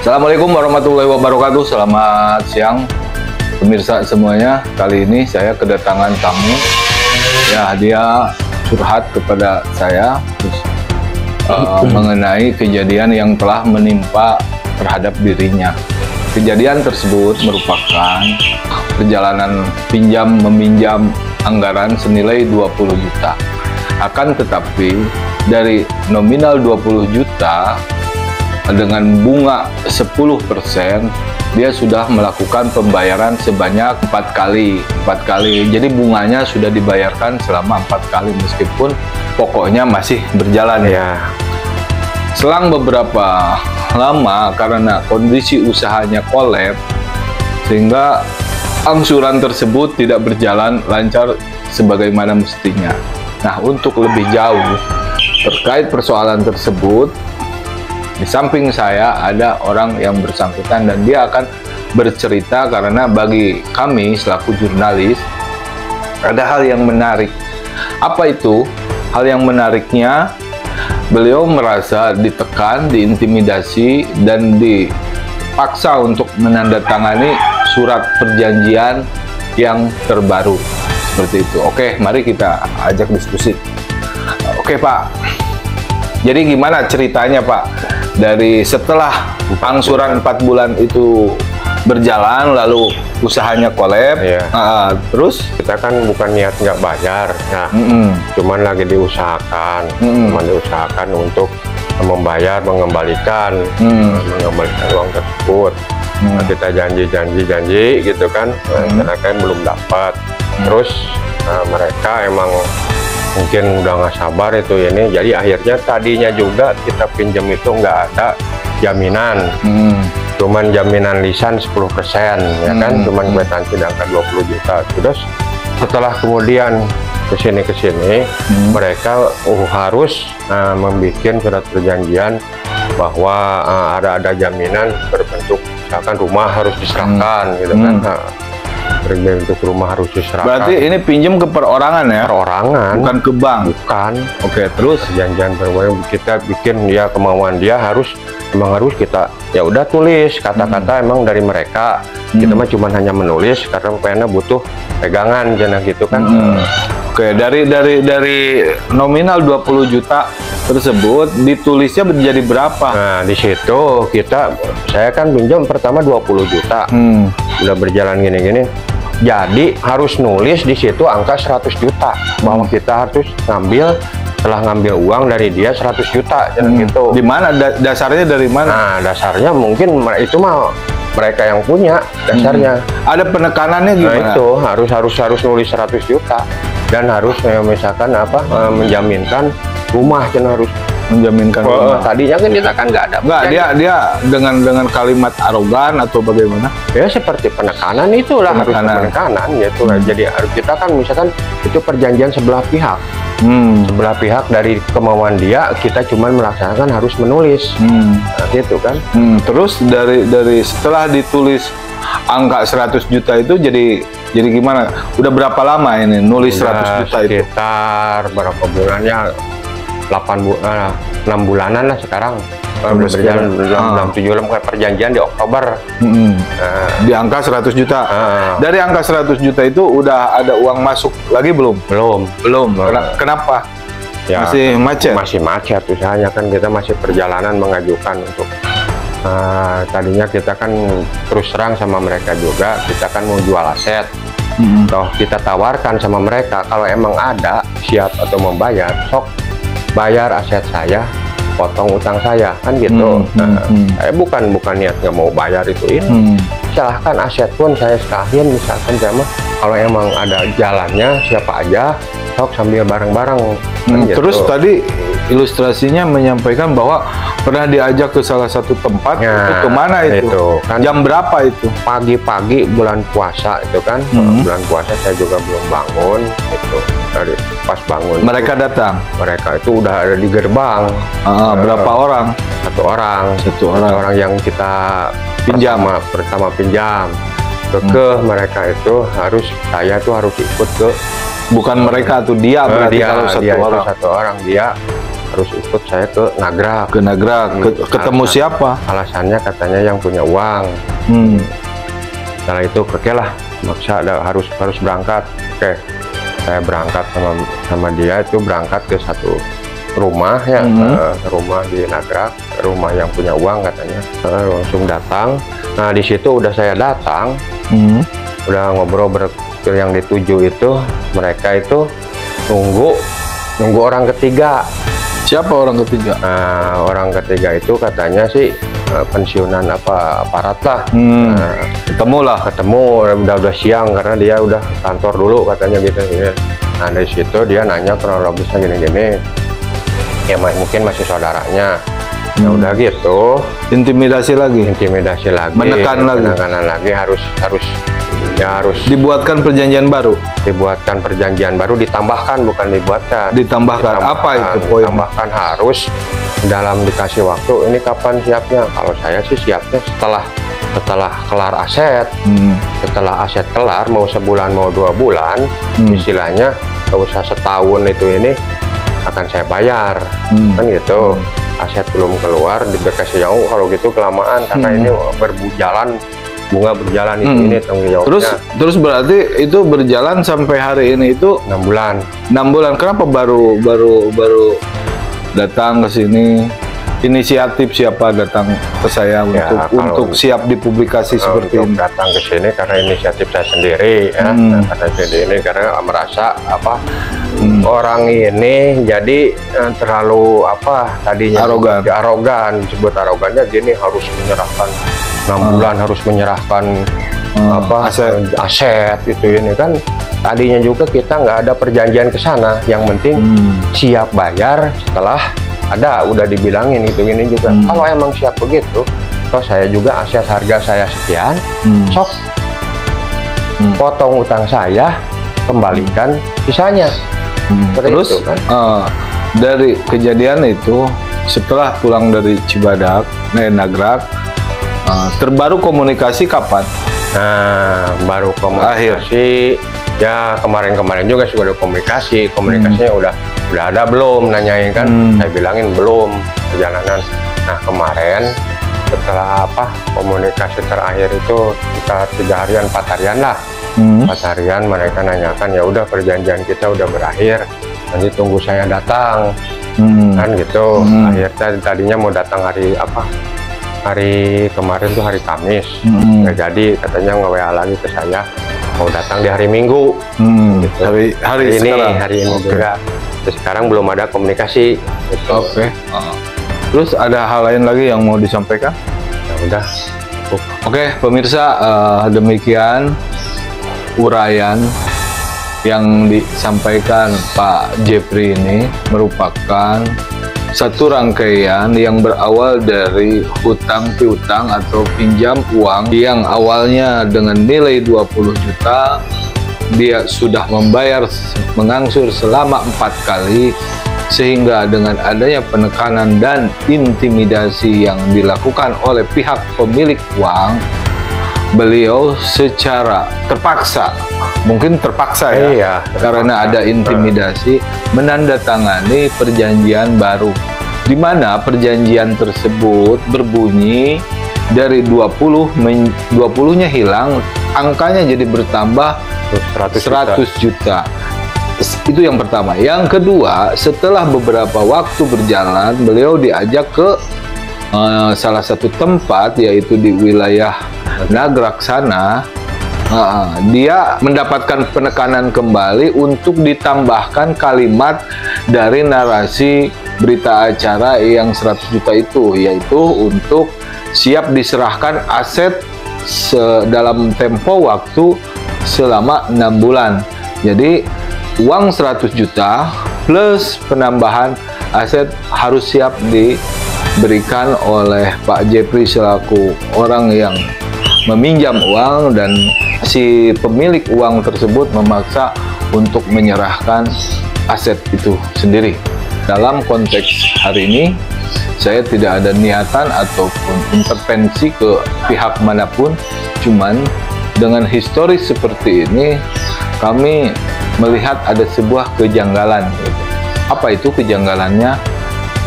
Assalamualaikum warahmatullahi wabarakatuh. Selamat siang pemirsa semuanya. Kali ini saya kedatangan tamu. Ya, dia curhat kepada saya mengenai kejadian yang telah menimpa terhadap dirinya. Kejadian tersebut merupakan perjalanan pinjam meminjam anggaran senilai 20 juta. Akan tetapi dari nominal 20 juta dengan bunga 10%, dia sudah melakukan pembayaran sebanyak 4 kali. Jadi bunganya sudah dibayarkan selama 4 kali meskipun pokoknya masih berjalan ya. Selang beberapa lama karena kondisi usahanya kolaps sehingga angsuran tersebut tidak berjalan lancar sebagaimana mestinya. Nah, untuk lebih jauh terkait persoalan tersebut, di samping saya ada orang yang bersangkutan dan dia akan bercerita karena bagi kami selaku jurnalis ada hal yang menarik. Apa itu? Hal yang menariknya, beliau merasa ditekan, diintimidasi, dan dipaksa untuk menandatangani surat perjanjian yang terbaru. Seperti itu. Oke, mari kita ajak diskusi. Oke, Pak. Jadi gimana ceritanya, Pak? Dari setelah angsuran 4 bulan itu berjalan, lalu usahanya kolaps, terus kita kan bukan niat nggak bayar, nah, cuman lagi diusahakan, untuk membayar, mengembalikan uang tersebut. Nah, kita janji gitu kan, karena kan belum dapat. Terus mereka emang mungkin udah nggak sabar itu ini, jadi akhirnya tadinya juga kita pinjam itu nggak ada jaminan, cuman jaminan lisan 10% ya kan, cuman kwitansi angka 20 juta. Terus setelah kemudian kesini mereka harus membuat surat perjanjian bahwa ada jaminan berbentuk misalkan rumah harus diserahkan gitu kan. Berbentuk rumah harus diserahkan. Berarti ini pinjam ke perorangan ya? Perorangan, bukan ke bank. Bukan. Oke, terus perjanjian permohonan kita bikin, dia kemauan dia emang harus kita ya udah tulis kata-kata emang dari mereka. Kita mah cuma hanya menulis karena pena butuh pegangan jangan gitu kan. Oke, dari nominal 20 juta tersebut ditulisnya menjadi berapa? Nah, di situ saya kan pinjam pertama 20 juta. Udah berjalan gini-gini. Jadi harus nulis di situ angka 100 juta bahwa kita harus setelah ngambil uang dari dia 100 juta gitu. Di mana dasarnya, dari mana? Nah, dasarnya mungkin itu mah mereka yang punya dasarnya. Ada penekanannya gimana? Nah, itu harus nulis 100 juta dan harus misalkan menjaminkan rumah, harus menjaminkan rumah. Tadinya kan kita kan nggak ada. Nggak, dia dengan kalimat arogan atau bagaimana? Ya seperti penekanan itulah, harus penekanan gitu. Jadi kita kan misalkan itu perjanjian sebelah pihak. Sebelah pihak dari kemauan dia, kita cuma melaksanakan harus menulis. Gitu kan. Terus dari setelah ditulis angka 100 juta itu jadi gimana? Udah berapa lama ini nulis 100 juta itu? Sekitar berapa bulannya? 6 bulanan lah sekarang. Berjalan dalam 7 bulan perjanjian di Oktober. Di angka 100 juta. Dari angka 100 juta itu udah ada uang masuk lagi belum? Belum. Kenapa? Ya, masih macet? Masih macet usahanya kan, kita masih perjalanan mengajukan untuk tadinya kita kan terus terang sama mereka juga, kita kan mau jual aset. Toh kita tawarkan sama mereka kalau emang ada siap atau membayar, sok bayar aset saya, potong utang saya kan gitu. Saya bukan niat nggak mau bayar itu ini. Silahkan aset pun saya serahin misalkan sama, kalau emang ada jalannya siapa aja sok sambil bareng-bareng. Gitu. Terus tadi ilustrasinya menyampaikan bahwa pernah diajak ke salah satu tempat. Itu kemana itu? Kan jam berapa itu? Pagi-pagi bulan puasa itu kan. Bulan puasa saya juga belum bangun itu. Dari pas bangun mereka datang. Mereka itu udah ada di gerbang. Berapa orang? Satu orang yang kita pertama pinjam ke mereka itu saya tuh harus ikut ke. Bukan mereka tuh, dia berarti. Kalau satu orang dia harus ikut saya ke Nagrak. Ke Nagrak, ketemu siapa? Alasannya katanya yang punya uang. Setelah itu oke lah, maksa harus berangkat. Oke, saya berangkat sama dia, itu berangkat ke satu rumah ya, rumah di Nagrak, rumah yang punya uang katanya. Langsung datang. Nah di situ udah saya datang, udah ngobrol yang dituju itu, mereka itu nunggu orang ketiga. Siapa orang ketiga? Nah, orang ketiga itu katanya sih pensiunan aparat lah. Ketemu udah siang karena dia udah kantor dulu katanya gitu. Nah dari situ dia nanya kronologisnya gini-gini. Ya mungkin masih saudaranya. Ya udah gitu. Intimidasi lagi. Penekanan lagi harus dibuatkan perjanjian baru. Ditambahkan, bukan dibuatkan. Ditambahkan. Apa itu poin? Ditambahkan harus dalam dikasih waktu. Ini kapan siapnya? Kalau saya sih siapnya setelah kelar aset. Setelah aset kelar, mau sebulan mau 2 bulan, istilahnya nggak usah setahun ini akan saya bayar, kan gitu. Aset belum keluar dikasih jauh, kalau gitu kelamaan karena ini bunga berjalan ini tanggung jawabnya. Terus berarti itu berjalan sampai hari ini itu 6 bulan. 6 bulan. Kenapa baru datang ke sini? Inisiatif siapa datang ke saya untuk siap dipublikasi seperti ini? Datang ke sini karena inisiatif saya sendiri ya. Karena merasa orang ini jadi terlalu tadinya arogan, disebut arogannya gini, harus menyerahkan 6 bulan, harus menyerahkan aset itu ini kan. Tadinya juga kita nggak ada perjanjian ke sana, yang penting siap bayar setelah udah dibilangin itu ini juga. Kalau emang siap begitu, toh saya juga aset harga saya sekian, sok potong utang saya, kembalikan sisanya. Terus itu, kan? Dari kejadian itu, setelah pulang dari Cibadak, Nagrak, terbaru komunikasi kapan? Nah, baru komunikasi ya kemarin juga sudah ada komunikasinya udah ada belum, nanyain kan. Saya bilangin belum perjalanan. Nah kemarin setelah komunikasi terakhir itu kita 3 harian 4 harian lah, 4 harian mereka nanyakan, ya udah perjanjian kita udah berakhir, nanti tunggu saya datang, kan gitu. Akhirnya tadinya mau datang hari kemarin tuh hari Kamis, nggak jadi, katanya nge-WA lagi ke saya mau datang di hari Minggu. Gitu. hari ini juga. Terus sekarang belum ada komunikasi gitu. Terus ada hal lain lagi yang mau disampaikan? Ya udah. Pemirsa, demikian uraian yang disampaikan Pak Jepri ini merupakan satu rangkaian yang berawal dari hutang piutang atau pinjam uang yang awalnya dengan nilai 20 juta, dia sudah membayar mengangsur selama 4 kali, sehingga dengan adanya penekanan dan intimidasi yang dilakukan oleh pihak pemilik uang, beliau secara terpaksa, mungkin terpaksa ya, karena ada intimidasi, menandatangani perjanjian baru, di mana perjanjian tersebut berbunyi dari 20-nya hilang, angkanya jadi bertambah 100 juta. Itu yang pertama. Yang kedua, setelah beberapa waktu berjalan, beliau diajak ke salah satu tempat, yaitu di wilayah Nagrak sana. Dia mendapatkan penekanan kembali untuk ditambahkan kalimat dari narasi berita acara yang 100 juta itu, yaitu untuk siap diserahkan aset dalam tempo waktu selama 6 bulan. Jadi uang 100 juta plus penambahan aset harus siap diberikan oleh Pak Jepri selaku orang yang meminjam uang, dan si pemilik uang tersebut memaksa untuk menyerahkan aset itu sendiri. Dalam konteks hari ini, saya tidak ada niatan ataupun intervensi ke pihak manapun, cuman dengan historis seperti ini, kami melihat ada sebuah kejanggalan. Apa itu kejanggalannya?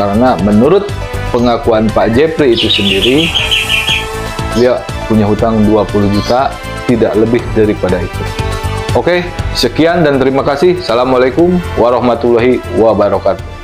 Karena menurut pengakuan Pak Jepri itu sendiri, dia punya hutang 20 juta, tidak lebih daripada itu. Oke, sekian dan terima kasih. Assalamualaikum warahmatullahi wabarakatuh.